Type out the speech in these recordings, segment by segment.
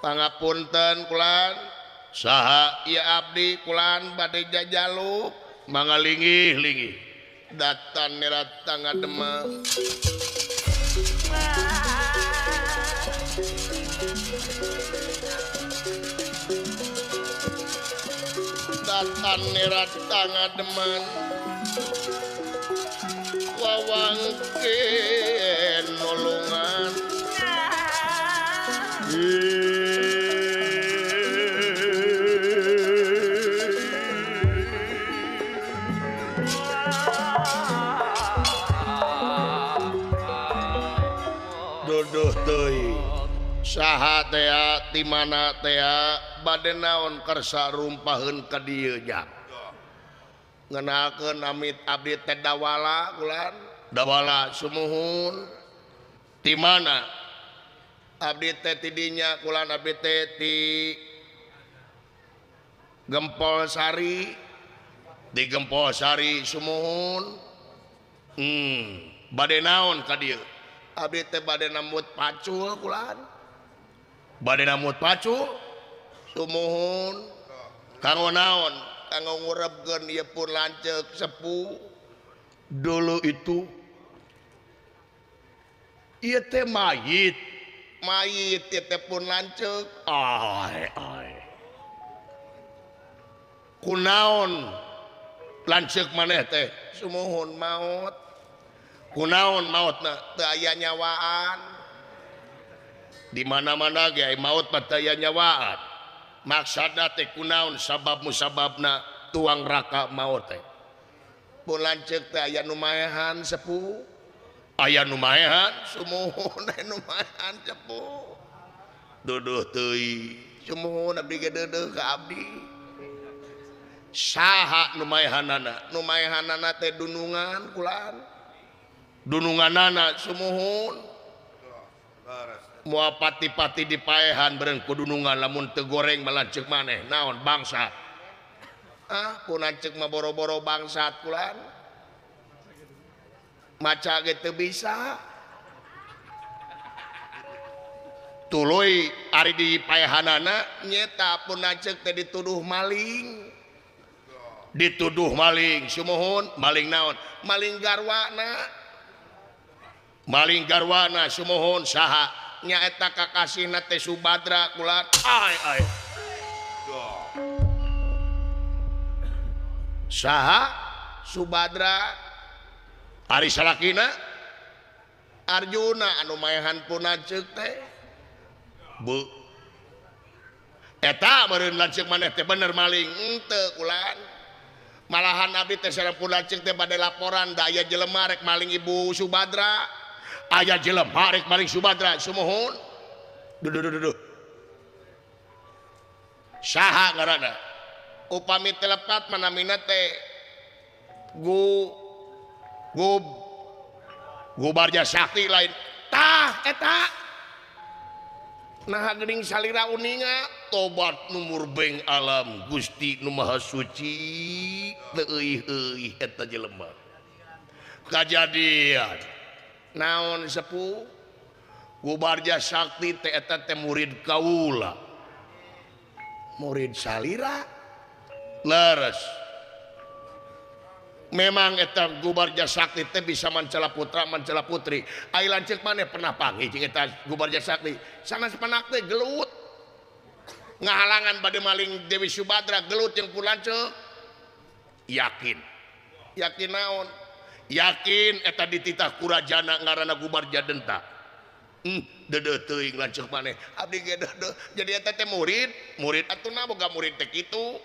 pangapunten kulan saha ieu abdi kulan bade jajaluk mangalingih-lingih datan nerat tangga demang datan nerat tangga demang wawangke nulungan duduh teuing saha teh di mana teh bade naon kersa rumpaheun ka dieu nya ngenalkeun amit abdi teh dawala kulan dawala sumuhun di mana abdi teh tidinya kulan abdi teh di Gempol Sari di Gempol Sari sumuhun bade naon ka dieu abdi teh bade namut pacul kulan bade namut pacul sumuhun kanggo naon kanggo ngurebkeun ieu pun lanceuk sepuh dulu itu ieu teh mayit ieu teh pun lanceuk kunaon lanceuk maneh teh sumuhun maut kunaon mautna teu aya nyawaan di mana-mana ge maut mah teu aya nyawaan maksudna teh kunaon sabab musababna tuang raka maut teh pun lanceuk teh aya nu maehan sepuh aya nu maehan sumuhun aya nu maehan sepuh duduh teuing sumuhun abdi ge deudeuh ka abdi saha nu maehanana teh dunungan kulan dununganana sumuhun moal pati-pati dipaehan beureung ku dunungan lamun teu goreng melanceuk maneh naon bangsat pun lanceuk mah boro-boro bangsat kulan maca ge teu bisa tuluy ari dipaehanana nyeta pun lanceuk teh dituduh maling sumuhun maling naon maling garwana sumuhun saha nyaeta kakasihna teh Subadra kulan saha Subadra ari salakina Arjuna anu maehan pun lanceuk teh bu eta meureun lanceuk maneh teh bener maling henteu kulan malahan abdi teh sareng lanceuk teh bade laporan da aya jelema rek maling ibu Subadra aya jelema rek maling Subadra sumuhun duduh saha ngaranna upami telepat manamina teh Gubarja Sakti lain tah eta nah geuning salira uninga tobat numur beng alam Gusti Nu Maha Suci teu euih eta jelema kajadian naon sepuh Gubarja Sakti teh eta teh murid kaula murid salira leres memang eta Gubarja Sakti teh bisa mancala putra mancala putri ai lanceuk maneh pernah panggih jeung eta Gubarja Sakti sanes panak teh gelut ngahalangan bade maling Dewi Subadra gelut jeung pun lanceuk yakin naon yakin eta dititah ku rajana ngaranna Gubarja Denta deudeuh teuing lanceuk maneh abdi ge deudeuh jadi eta teh murid atuna boga murid teh kitu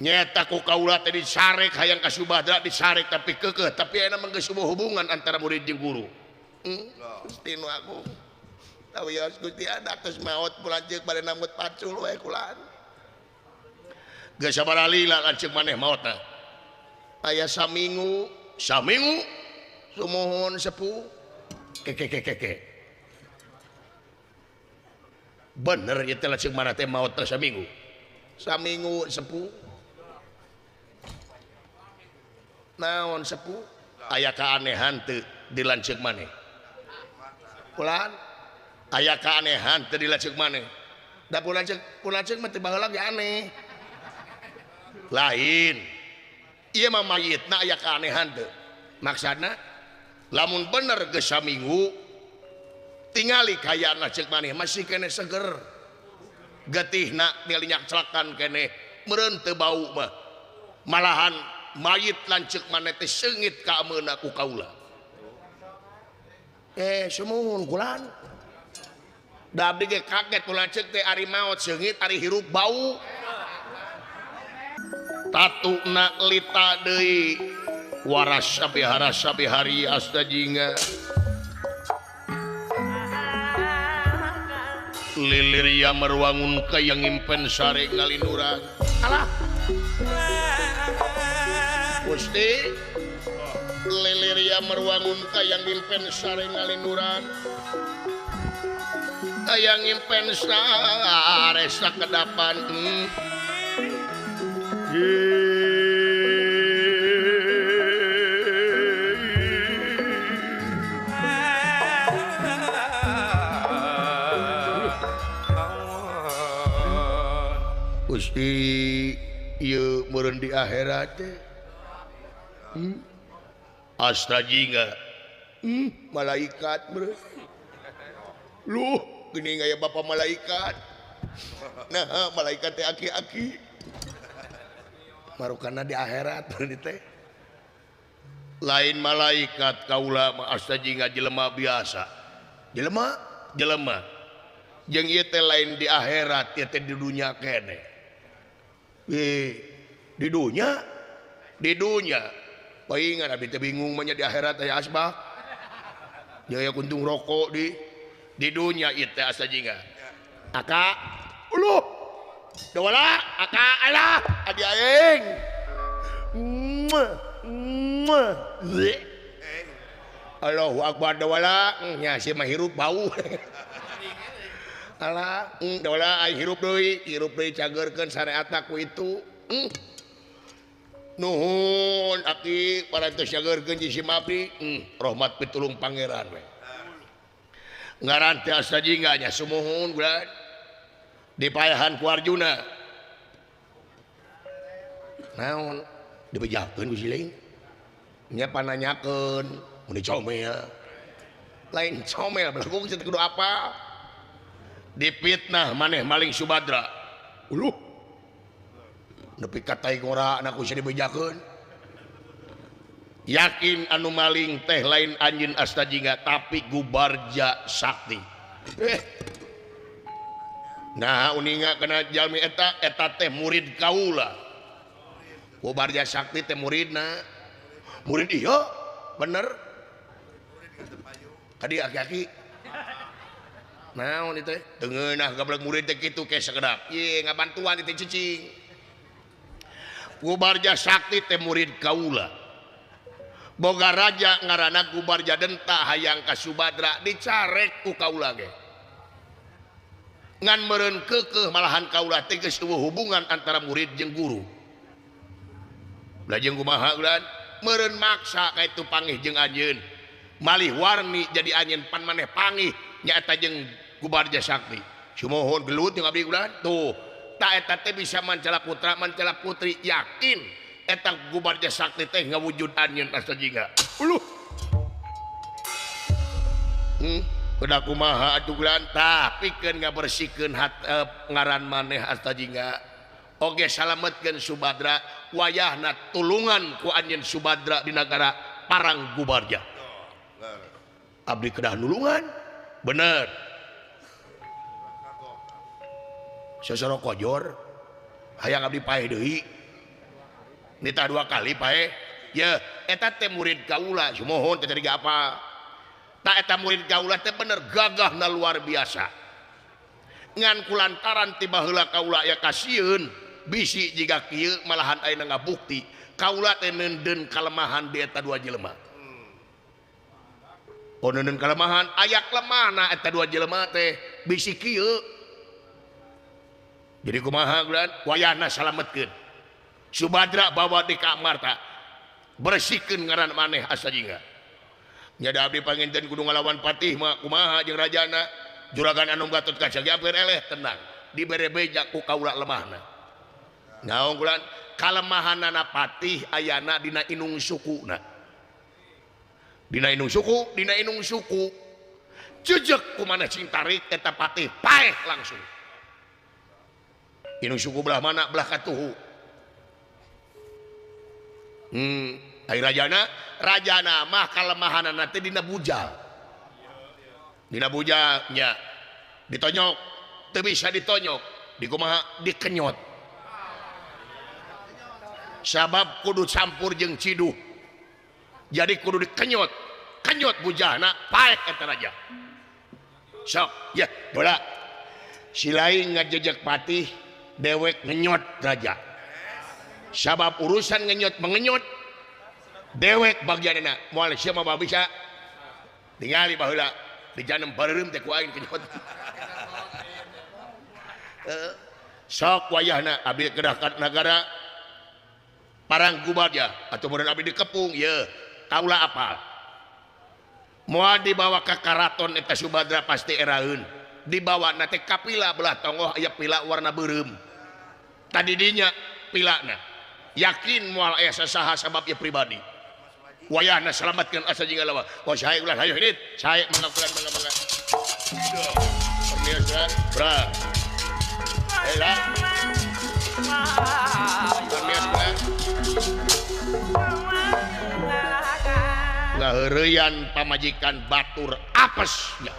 nyeta ku kaula teh disarek hayang ka Subadra disarek tapi keukeuh tapi ayeuna mah geus hubungan antara murid jeung guru Gusti Nu Agung tawios Gusti ada tos maot pulanceuk bade namut pacul we kulan geus sabaraha lila lanceuk maneh maotna aya saminggu sumuhun sepuh keke bener ieu teh lanceuk mana teh maot teh saminggu sepuh naon sepuh aya keanehan teu dilanceuk maneh kulan aya keanehan teu dilacek maneh da pun lacek mah teu baheula ge aneh lain ieu mah mayitna aya keanehan teu maksudna lamun bener geus saminggu tingali kayana cek maneh masih kene seger getihna nyalinyak celakan kene meureun teu bau mah malahan mayit lanceuk maneh teh seungit ka ameuna ku kaula sumuhun kulan da abdi ge kaget ku lanceuk teh ari maot seungit ari hirup bau tatuna lita deui waras sabihari astajinga lilir merwangun kayang impen sare ngalinduran alah Gusti lilir merwangun kayang impen sare ngalinduran kayang impen sare sakedapan Gusti ieu meureun di akhirat teh astajinga malaikat meureun luh geuning aya bapa malaikat nah malaikat teh aki-aki marukana di akhirat meureun teh lain malaikat kaula mah astajinga jelema biasa jelema jeung ieu teh lain di akhirat ieu teh di dunya keneh di dunia paingan abdi teh bingung mah nya di akhirat aya asbak nya aya kuntung rokok di dunia ieu teh astajinga aka uluh dawala aka alah adi aing Allahu akbar dawala nya si mah hirup bau alah dawala ai hirup deui cageurkeun syariatna ku itu nuhun aki parantos cageurkeun ji abdi rahmat pitulung pangeran we ngaran teh astajinga nya sumuhun bulan dipayahan ku Arjuna naon dibejakeun ku siling nya pananyakeun mun dicomel lain comel belagu geus kudu apa dipitnah maneh maling Subadra uluh nepi ka tai ngora anak bisa dibejakeun yakin anu maling teh lain anjeun astajinga tapi Gubarja Sakti nah uninga kana jalmi eta teh murid kaula Gubarja Sakti teh murid iya bener tadi aki-aki naon itu tengeunah gablek murid teh kitu ke sakedap ye ngabantuan teh cicing Gubarja Sakti teh murid kaula boga raja ngaranna Gubarja Denta hayang ka Subadra dicarek ku kaula ge ngan meureun keukeuh malahan kaula teh geus eueuh hubungan antara murid jeung guru lajeng kumaha ulan meureun maksa ka itu panggih jeung anjeun malih warni jadi anjeun pan maneh panggih nyaeta jeung Gubarja Sakti sumuhun gelut jeung abdi ulan tuh ta eta teh bisa mancala putra mancala putri yakin eta Gubarja Sakti teh ngawujud anjeun astajinga uluh kuda kumaha atuh ulan tapi keun ngabersihkeun ngaran maneh astajinga oge salametkeun Subadra wayahna tulungan ku anjeun Subadra di negara Parang Gubarja abdi kedah nulungan bener sesoro kojor hayang abdi paeh deui nita 2 kali paeh ya eta teh murid kaula sumohon teh tadi apa tak eta murid kaula teh bener gagahna luar biasa ngan kulantaran tiba heula kaula ya kasieun bisi jiga kieu malahan ayeuna ngabukti kaula teh neundeun kalemahan di eta 2 jelema neundeun kalemahan aya lemahna eta 2 jelema teh bisi kieu jadi kumaha bulan wayahna salametkeun Subadra bawa di kamar tak bersihkeun ngaran maneh astajinga nya da abdi panginten kudu ngalawan patih mah kumaha jeung rajana juragan anu Gatot Kaca ge eleh tenang dibere beja ku kaula lemahna naon kulan kalemahanana patih ayana dina inung sukuna dina inung suku jejeg kumana cing tarik eta patih paeh langsung inung suku belah mana belah katuhu ai rajana mah kalemahanana teh dina bujal nya ditonyok teu bisa ditonyok dikumaha dikenyot sabab kudu campur jeung ciduh jadi kudu dikenyot bujana paek eta raja sok ya bola si lain ngajejek patih dewek ngenyot raja sabab urusan ngenyot mengenyot dewek bagianna moal sia mah bisa ningali baheula dijanem bareureum teh ku aing kenyot sok wayahna abdi kedah ka nagara parang gubaja atau meureun abdi dikepung ye kaula apal moal dibawa ka karaton eta Subadra pasti eraeun dibawa na teh ka pila belah tongoh aya pila warna beureum tadi dinya pilana yakin moal aya sasaha sabab ieu pribadi wayahna selamatkeun asa jeung lawa oh sae ulah hayu hidit sae mangga permiasa bra ela permiasa ngaheureyan pamajikan batur apesnya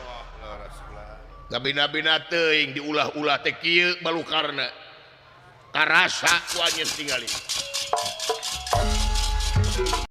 gabina-bina teuing diulah-ulah teh kieu balukarna karasa ku anjeun tingali